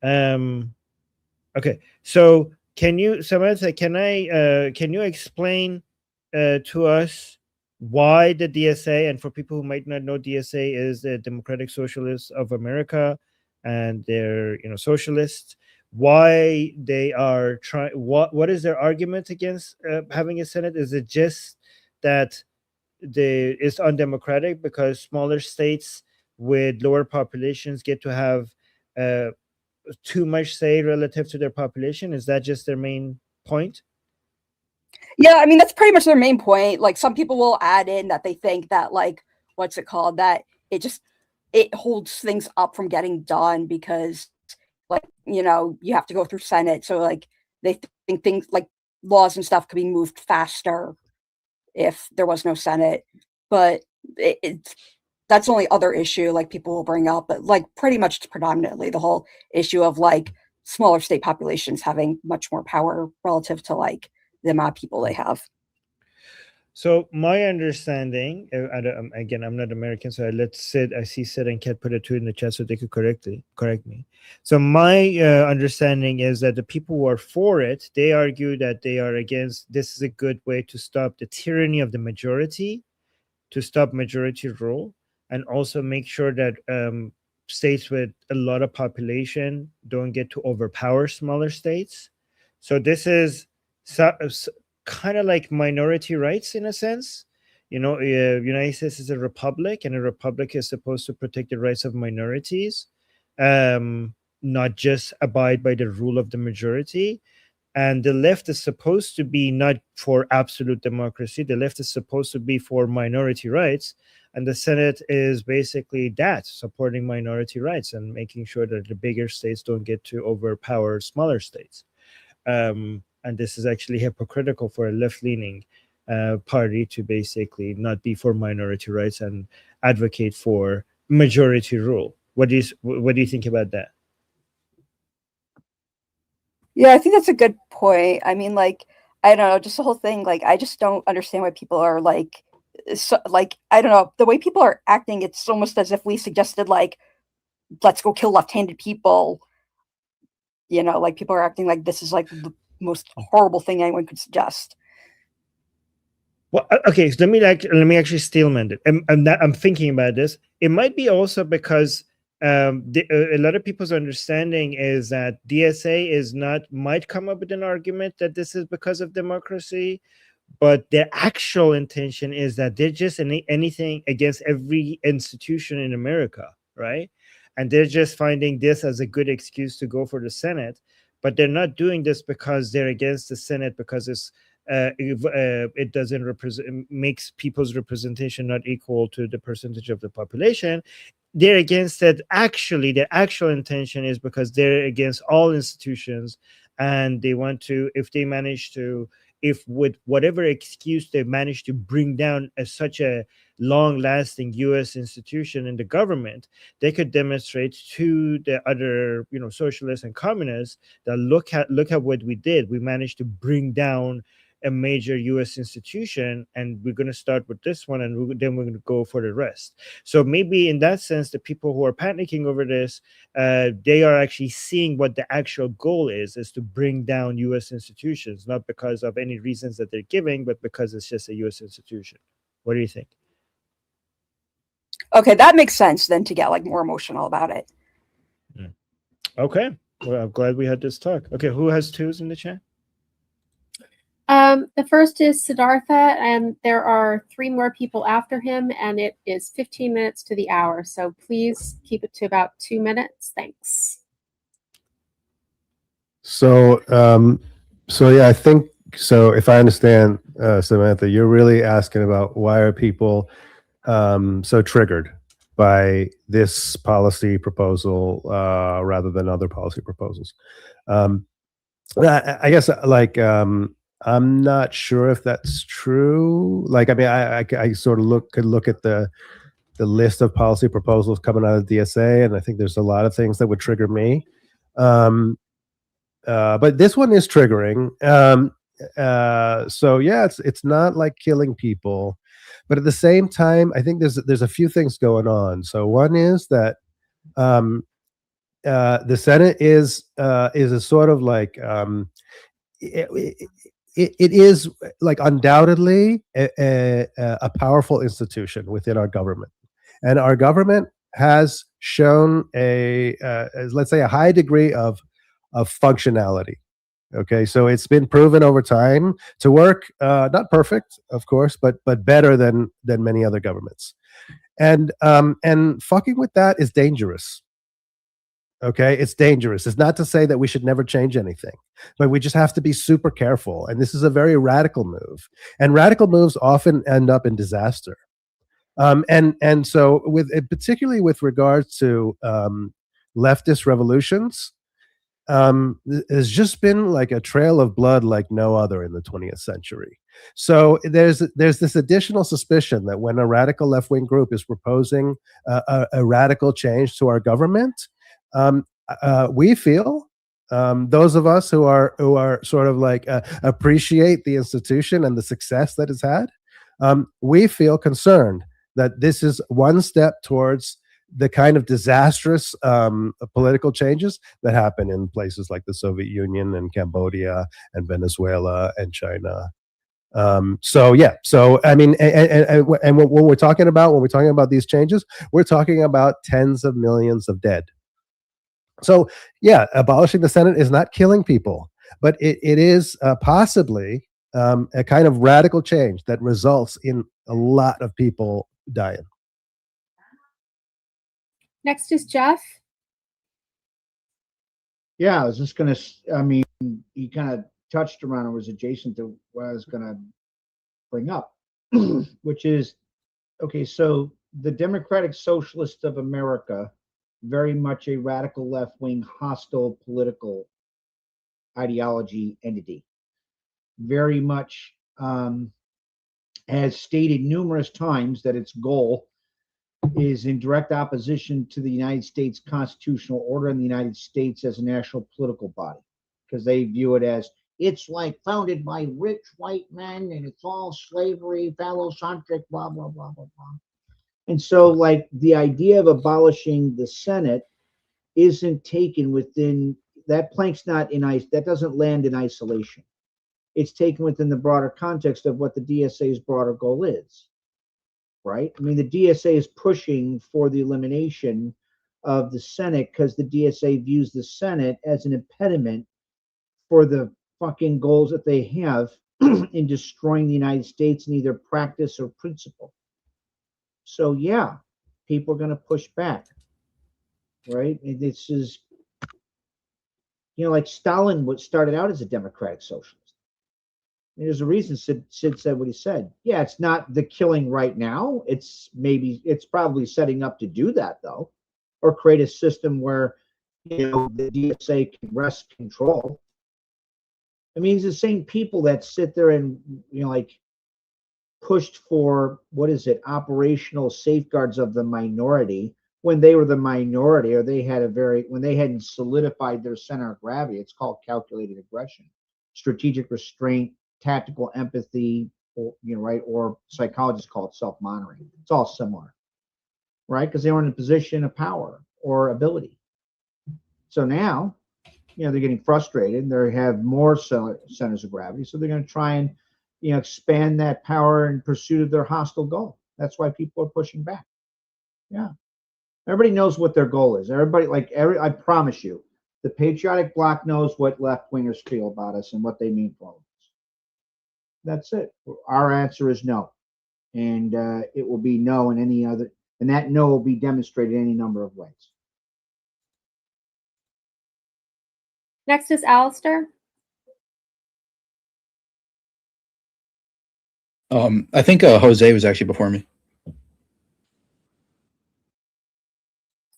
Okay, so Samantha, can you explain to us why the DSA, and for people who might not know, DSA is the Democratic Socialists of America, and they're socialists. Why they are trying? What is their argument against having a Senate? Is it just that it's undemocratic because smaller states with lower populations get to have too much say relative to their population? Is that just their main point? Yeah, I mean that's pretty much their main point. Like some people will add in that they think that like what's it called, that it holds things up from getting done because like you have to go through Senate, so like they think things like laws and stuff could be moved faster if there was no Senate. But that's the only other issue like people will bring up, but like pretty much it's predominantly the whole issue of like smaller state populations having much more power relative to like the amount of people they have. So my understanding, again, I'm not American, so I see Sid and Kat put a two in the chat so they could correct me. So my understanding is that the people who are for it, they argue that they are against, this is a good way to stop the tyranny of the majority, to stop majority rule, and also make sure that states with a lot of population don't get to overpower smaller states. So this is kind of like minority rights in a sense. United States is a republic, and a republic is supposed to protect the rights of minorities, not just abide by the rule of the majority. And the left is supposed to be not for absolute democracy. The left is supposed to be for minority rights. And the Senate is basically that, supporting minority rights and making sure that the bigger states don't get to overpower smaller states. And this is actually hypocritical for a left-leaning party to basically not be for minority rights and advocate for majority rule. What do you think about that? Yeah, I think that's a good point. I mean, like, I don't know, just the whole thing. Like, I just don't understand why people are like, I don't know, the way people are acting. It's almost as if we suggested, like, let's go kill left-handed people. Like people are acting like this is like the most horrible thing anyone could suggest. Well, okay, so let me actually steelman it. I'm thinking about this. It might be also because a lot of people's understanding is that DSA might come up with an argument that this is because of democracy, but their actual intention is that they're just anything against every institution in America, right? And they're just finding this as a good excuse to go for the Senate, but they're not doing this because they're against the Senate because it doesn't makes people's representation not equal to the percentage of the population. They're against it. Actually, their actual intention is because they're against all institutions, and they want to, if with whatever excuse they manage to bring down such a long-lasting U.S. institution in the government, they could demonstrate to the other, socialists and communists that look at what we did. We managed to bring down a major U.S. institution, and we're going to start with this one, and then we're going to go for the rest. So maybe in that sense, the people who are panicking over this, they are actually seeing what the actual goal is to bring down U.S. institutions, not because of any reasons that they're giving, but because it's just a U.S. institution. What do you think? Okay, that makes sense then, to get like more emotional about it. Okay, well, I'm glad we had this talk. Okay, who has twos in the chat? The first is Siddhartha, and there are 3 more people after him, and it is 15 minutes to the hour. So please keep it to about 2 minutes. Thanks. So, yeah, I think so. If I understand, Samantha, you're really asking about why are people so triggered by this policy proposal rather than other policy proposals. I guess I'm not sure if that's true. Like, I mean, I sort of could look at the list of policy proposals coming out of DSA, and I think there's a lot of things that would trigger me. But this one is triggering. So yeah, it's not like killing people, but at the same time, I think there's a few things going on. So one is that the Senate is a sort of like it is like undoubtedly a powerful institution within our government, and our government has shown let's say a high degree of functionality. Okay, so it's been proven over time to work, not perfect, of course, but better than many other governments, and fucking with that is dangerous. Okay, it's dangerous. It's not to say that we should never change anything, but we just have to be super careful. And this is a very radical move, and radical moves often end up in disaster. And so, particularly with regards to leftist revolutions, there's just been like a trail of blood like no other in the 20th century. So there's this additional suspicion that when a radical left-wing group is proposing a radical change to our government, we feel, those of us who are sort of like appreciate the institution and the success that it's had, we feel concerned that this is one step towards the kind of disastrous political changes that happen in places like the Soviet Union and Cambodia and Venezuela and China. So yeah, so I mean, and when we're talking about these changes, we're talking about tens of millions of dead. So yeah, abolishing the Senate is not killing people, but it is possibly a kind of radical change that results in a lot of people dying. Next is Jeff. Yeah, I was just going to, I mean, he kind of touched around, it was adjacent to what I was going to bring up, which is, okay, so the Democratic Socialists of America, very much a radical left-wing hostile political ideology entity, very much has stated numerous times that its goal is in direct opposition to the United States constitutional order and the United States as a national political body, because they view it as it's like founded by rich white men and it's all slavery, phallocentric, blah, blah, blah, blah, blah. And so like the idea of abolishing the Senate isn't taken within, that plank's not in that doesn't land in isolation. It's taken within the broader context of what the DSA's broader goal is. Right? I mean, the DSA is pushing for the elimination of the Senate because the DSA views the Senate as an impediment for the fucking goals that they have in destroying the United States in either practice or principle. So yeah, people are going to push back. Right? And this is, you know, like Stalin started out as a democratic socialist. There's a reason Sid said what he said. Yeah, it's not the killing right now. It's probably setting up to do that though, or create a system where, you know, the DSA can wrest control. I mean, it's the same people that sit there and, you know, like pushed for, what is it, operational safeguards of the minority when they were the minority, or when they hadn't solidified their center of gravity. It's called calculated aggression, strategic restraint, tactical empathy, or, right, or psychologists call it self-monitoring. It's all similar, right? Because they were in a position of power or ability. So now, they're getting frustrated. They have more centers of gravity, so they're going to try and, expand that power in pursuit of their hostile goal. That's why people are pushing back. Yeah, everybody knows what their goal is. Everybody, I promise you, the patriotic bloc knows what left-wingers feel about us and what they mean for us. That's it. Our answer is no, and it will be no in any other, and that no will be demonstrated any number of ways. Next is Alistair. I think Jose was actually before me.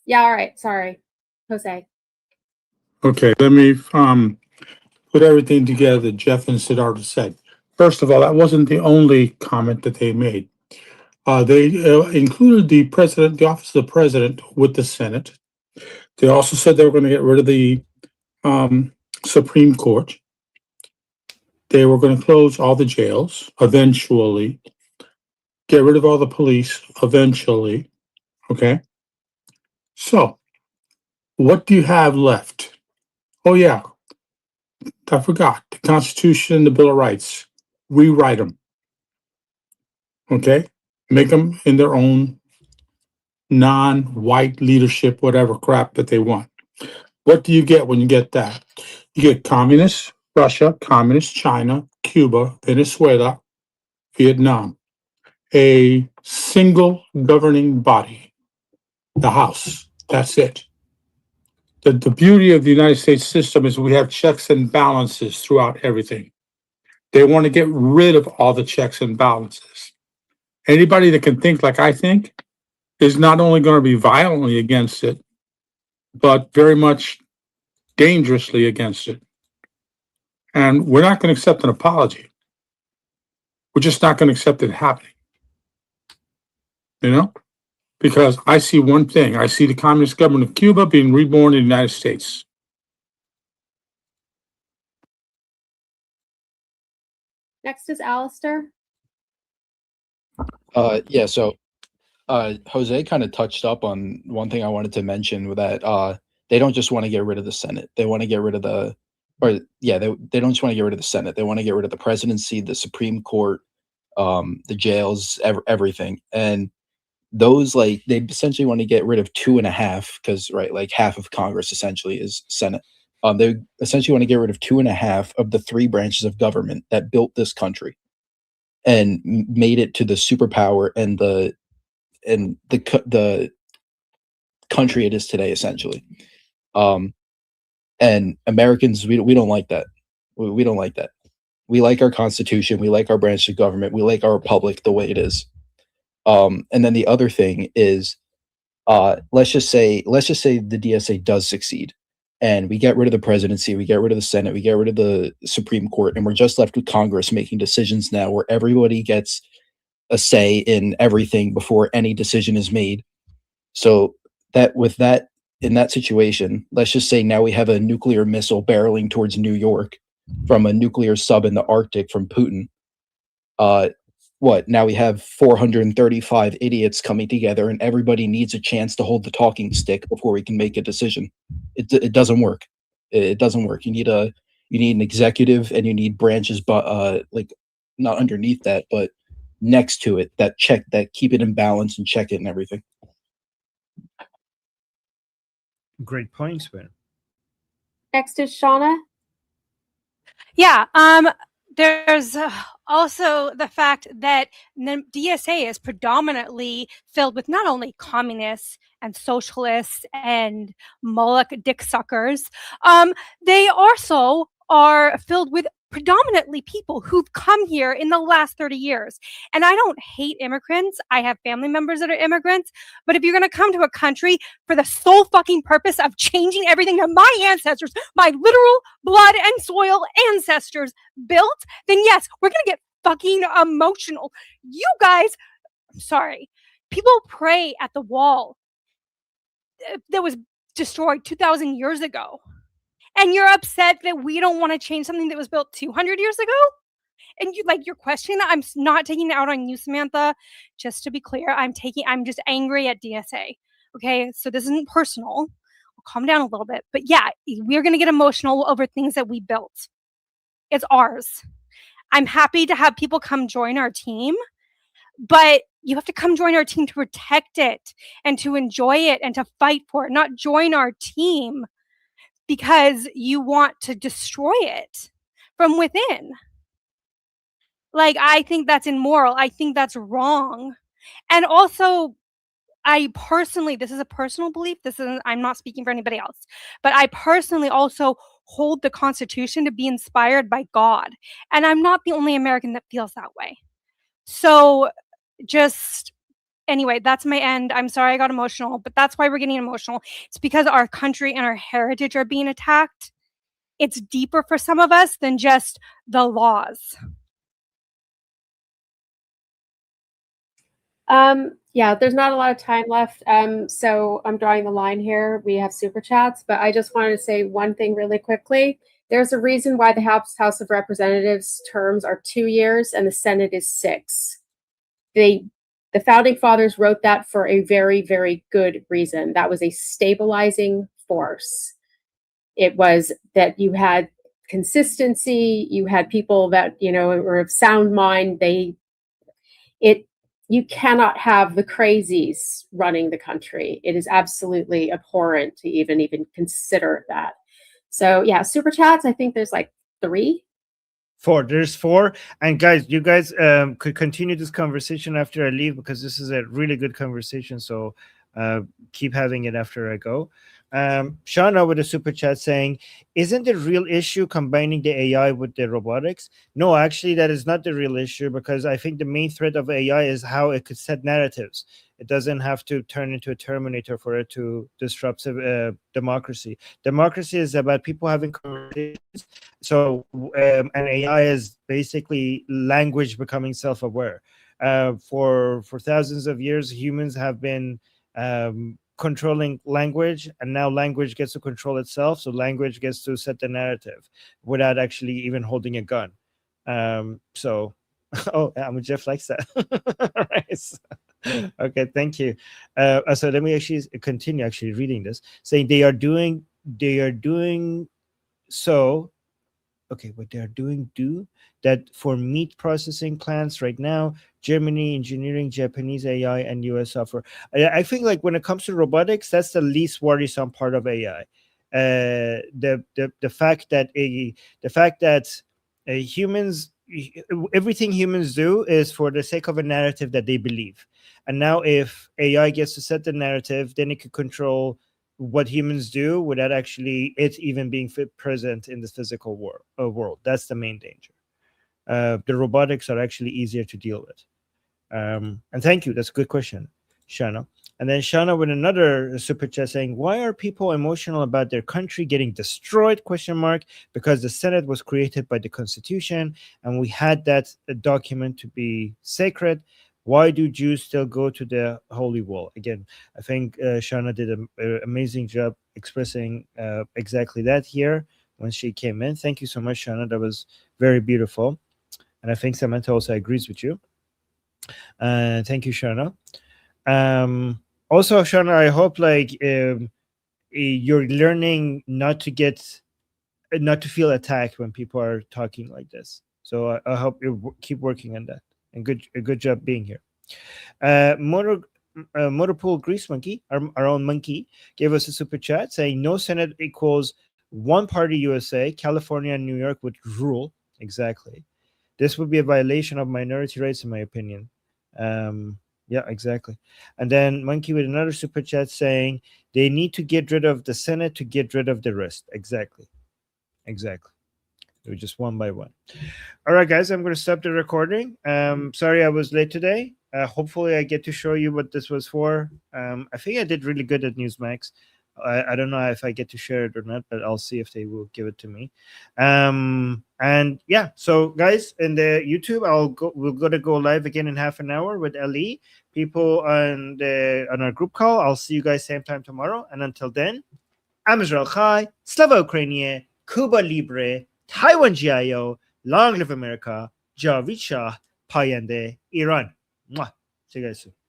Yeah, all right. Sorry, Jose. Okay, let me put everything together that Jeff and Siddhartha said. First of all, that wasn't the only comment that they made. They included the president, the office of the president, with the Senate. They also said they were going to get rid of the Supreme Court. They were going to close all the jails eventually, get rid of all the police eventually. Okay. So, what do you have left? Oh, yeah. I forgot. The Constitution and the Bill of Rights. Rewrite them. Okay. Make them in their own non-white leadership, whatever crap that they want. What do you get when you get that? You get communist Russia, communist China, Cuba, Venezuela, Vietnam. A single governing body, the House. That's it. The beauty of the United States system is we have checks and balances throughout everything. They want to get rid of all the checks and balances. Anybody that can think like I think is not only going to be violently against it, but very much dangerously against it. And we're not going to accept an apology. We're just not going to accept it happening. Because I see one thing. I see the communist government of Cuba being reborn in the United States. Next is Alistair. Yeah, so Jose kind of touched up on one thing I wanted to mention, with that they don't just want to get rid of the Senate. They want to get rid of they don't just want to get rid of the Senate. They want to get rid of the presidency, the Supreme Court, the jails, everything. And those, they essentially want to get rid of 2.5, because half of Congress essentially is Senate. They essentially want to get rid of 2.5 of the 3 branches of government that built this country and made it to the superpower and the country it is today, essentially. And Americans, we don't like that. We don't like that. We like our Constitution. We like our branch of government. We like our republic the way it is. And then the other thing is, let's just say the DSA does succeed, and we get rid of the presidency, we get rid of the Senate, we get rid of the Supreme Court, and we're just left with Congress making decisions now, where everybody gets a say in everything before any decision is made. So in that situation, let's just say now we have a nuclear missile barreling towards New York from a nuclear sub in the Arctic from Putin. Now we have 435 idiots coming together, and everybody needs a chance to hold the talking stick before we can make a decision. It doesn't work. It doesn't work. You need an executive, and you need branches, but not underneath that, but next to it, that keep it in balance and check it and everything. Great points, Ben. Next is Shauna. Yeah. There's also the fact that the DSA is predominantly filled with not only communists and socialists and Moloch dick suckers, they also are filled with predominantly people who've come here in the last 30 years. And I don't hate immigrants. I have family members that are immigrants. But if you're going to come to a country for the sole fucking purpose of changing everything that my ancestors, my literal blood and soil ancestors built, then yes, we're going to get fucking emotional. You guys, I'm sorry, people pray at the wall that was destroyed 2,000 years ago. And you're upset that we don't want to change something that was built 200 years ago? And you're questioning that. I'm not taking it out on you, Samantha. Just to be clear, I'm just angry at DSA. Okay, so this isn't personal. I'll calm down a little bit. But yeah, we're gonna get emotional over things that we built. It's ours. I'm happy to have people come join our team, but you have to come join our team to protect it and to enjoy it and to fight for it, not join our team because you want to destroy it from within. Like, I think that's immoral. I think that's wrong. And also, I personally, this is a personal belief. I'm not speaking for anybody else, but I personally also hold the Constitution to be inspired by God. And I'm not the only American that feels that way. So anyway, that's my end. I'm sorry I got emotional, but that's why we're getting emotional. It's because our country and our heritage are being attacked. It's deeper for some of us than just the laws. Yeah, there's not a lot of time left. So I'm drawing the line here. We have super chats, but I just wanted to say one thing really quickly. There's a reason why the House of Representatives terms are 2 years and the Senate is 6. The founding fathers wrote that for a very, very good reason. That was a stabilizing force. It was that you had consistency, you had people that, were of sound mind. You cannot have the crazies running the country. It is absolutely abhorrent to even consider that. So yeah, super chats, I think there's like 3. 4. There's 4. And guys, you guys could continue this conversation after I leave because this is a really good conversation. So keep having it after I go. Shauna with a super chat saying, isn't the real issue combining the AI with the robotics? No, actually, that is not the real issue because I think the main threat of AI is how it could set narratives. It doesn't have to turn into a Terminator for it to disrupt democracy. Democracy is about people having conversations. So, and AI is basically language becoming self-aware. For thousands of years, humans have been controlling language, and now language gets to control itself. So language gets to set the narrative without actually even holding a gun. So, oh, Jeff likes that. Right. Okay, thank you. So let me actually continue reading this, saying they are doing so. Okay, what they are doing that for meat processing plants right now, Germany engineering, Japanese AI, and US software. I think like when it comes to robotics, that's the least worrisome part of AI. The fact that humans, everything humans do is for the sake of a narrative that they believe. And now if AI gets to set the narrative, then it could control what humans do without actually it even being present in the physical world. That's the main danger. The robotics are actually easier to deal with. And thank you. That's a good question, Shana. And then Shana with another super chat saying, why are people emotional about their country getting destroyed? ? Because the Senate was created by the Constitution and we had that document to be sacred. Why do Jews still go to the Holy Wall? Again, I think Shana did an amazing job expressing exactly that here when she came in. Thank you so much, Shana. That was very beautiful. And I think Samantha also agrees with you. Thank you, Shana. Also, Shana, I hope you're learning not to feel attacked when people are talking like this. So I hope you keep working on that. And good job being here. Motorpool Grease Monkey, our own monkey, gave us a super chat saying no Senate equals one party USA. California and New York would rule. Exactly. This would be a violation of minority rights, in my opinion. Yeah, exactly. And then Monkey with another super chat saying they need to get rid of the Senate to get rid of the rest. Exactly. We're just one by one. All right, guys, I'm going to stop the recording. Sorry I was late today. Hopefully I get to show you what this was for. I think I did really good at Newsmax. I don't know if I get to share it or not, but I'll see if they will give it to me. And yeah, so guys, in the YouTube, we're gonna go live again in half an hour with LE. People on our group call. I'll see you guys same time tomorrow. And until then, I'm Israel Chai, Slava Ukrainian, Cuba Libre, Taiwan GIO, long live America, جاوید شاه پاینده ایران. See you guys soon.